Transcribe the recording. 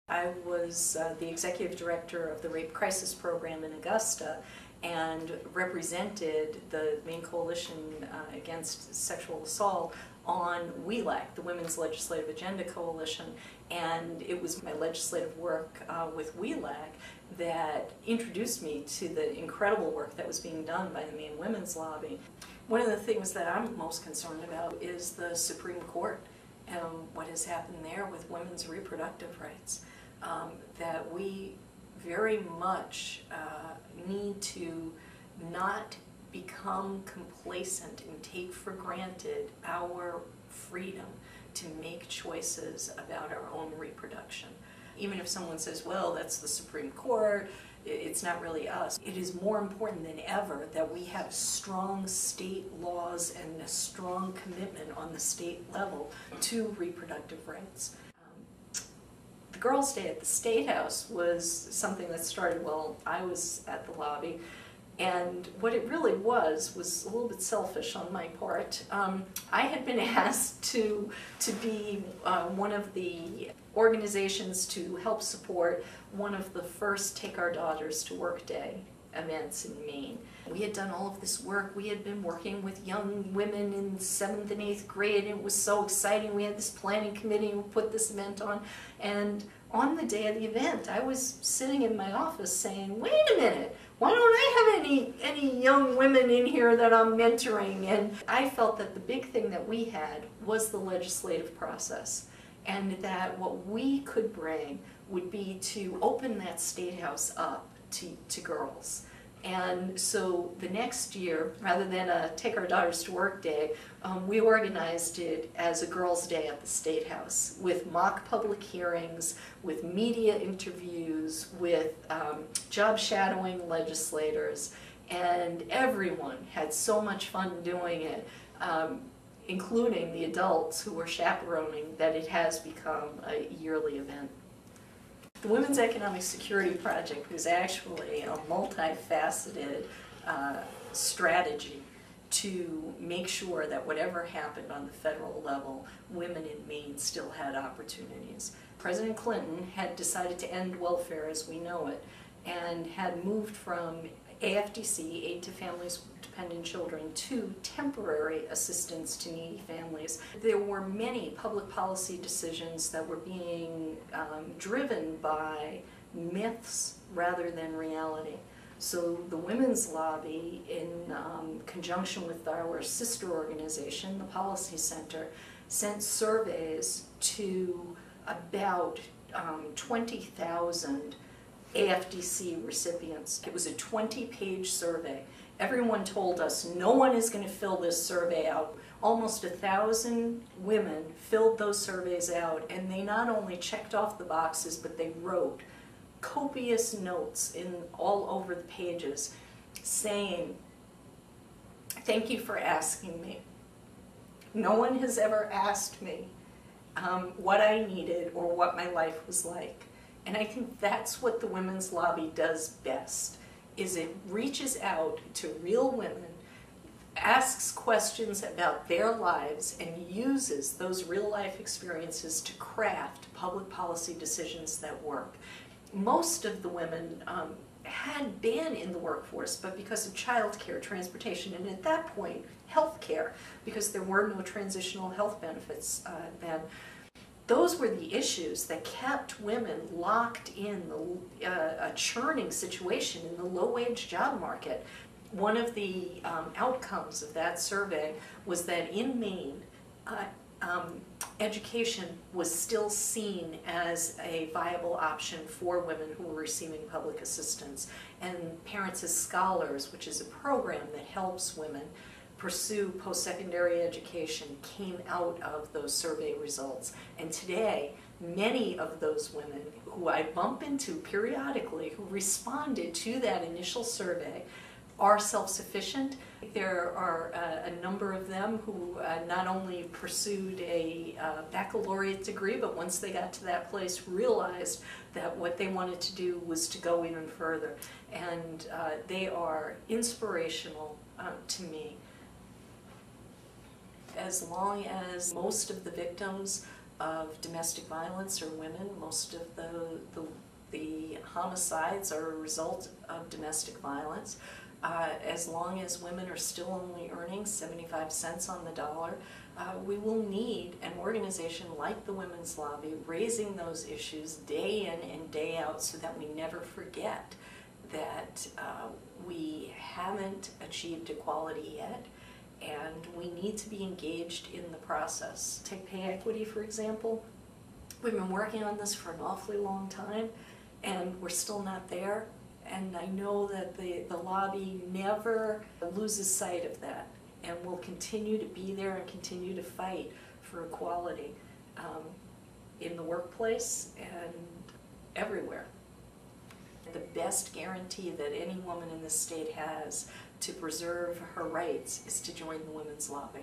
I was the executive director of the Rape Crisis Program in Augusta and represented the Maine Coalition Against Sexual Assault on WELAC, the Women's Legislative Agenda Coalition, and it was my legislative work with WELAC that introduced me to the incredible work that was being done by the Maine Women's Lobby. One of the things that I'm most concerned about is the Supreme Court and what has happened there with women's reproductive rights. That we very much need to not become complacent and take for granted our freedom to make choices about our own reproduction. Even if someone says, well, that's the Supreme Court, it's not really us. It is more important than ever that we have strong state laws and a strong commitment on the state level to reproductive rights. The Girls' Day at the State House was something that started while I was at the lobby, and what it really was a little bit selfish on my part. I had been asked to be one of the organizations to help support one of the first Take Our Daughters to Work Day events in Maine. We had done all of this work. We had been working with young women in 7th and 8th grade, and it was so exciting. We had this planning committee who put this event on, and on the day of the event, I was sitting in my office saying, wait a minute, why don't I have any young women in here that I'm mentoring? And I felt that the big thing that we had was the legislative process, and that what we could bring would be to open that State House up to girls. And so the next year, rather than a Take Our Daughters to Work Day, we organized it as a Girls' Day at the State House with mock public hearings, with media interviews, with job shadowing legislators, and everyone had so much fun doing it, including the adults who were chaperoning, that it has become a yearly event. The Women's Economic Security Project was actually a multifaceted strategy to make sure that whatever happened on the federal level, women in Maine still had opportunities. President Clinton had decided to end welfare as we know it, and had moved from AFDC, Aid to Families with Dependent Children, to temporary assistance to needy families. There were many public policy decisions that were being driven by myths rather than reality. So the Women's Lobby, in conjunction with our sister organization, the Policy Center, sent surveys to about 20,000 AFDC recipients. It was a 20-page survey. Everyone told us no one is going to fill this survey out. Almost 1,000 women filled those surveys out, and they not only checked off the boxes, but they wrote copious notes all over the pages saying, thank you for asking me. No one has ever asked me what I needed or what my life was like. And I think that's what the Women's Lobby does best, is it reaches out to real women, asks questions about their lives, and uses those real-life experiences to craft public policy decisions that work. Most of the women had been in the workforce, but because of childcare, transportation, and at that point, health care, because there were no transitional health benefits then, those were the issues that kept women locked in a churning situation in the low-wage job market. One of the outcomes of that survey was that in Maine, education was still seen as a viable option for women who were receiving public assistance. And Parents as Scholars, which is a program that helps women pursue post-secondary education, came out of those survey results. And today, many of those women who I bump into periodically who responded to that initial survey are self-sufficient. There are a number of them who not only pursued a baccalaureate degree, but once they got to that place realized that what they wanted to do was to go even further. And they are inspirational to me. As long as most of the victims of domestic violence are women. Most of the homicides are a result of domestic violence. As long as women are still only earning 75 cents on the dollar, we will need an organization like the Women's Lobby raising those issues day in and day out so that we never forget that we haven't achieved equality yet, and we need to be engaged in the process. Take pay equity, for example. We've been working on this for an awfully long time, and we're still not there. And I know that the lobby never loses sight of that, and will continue to be there and continue to fight for equality in the workplace and everywhere. The best guarantee that any woman in this state has to preserve her rights is to join the Women's Lobby.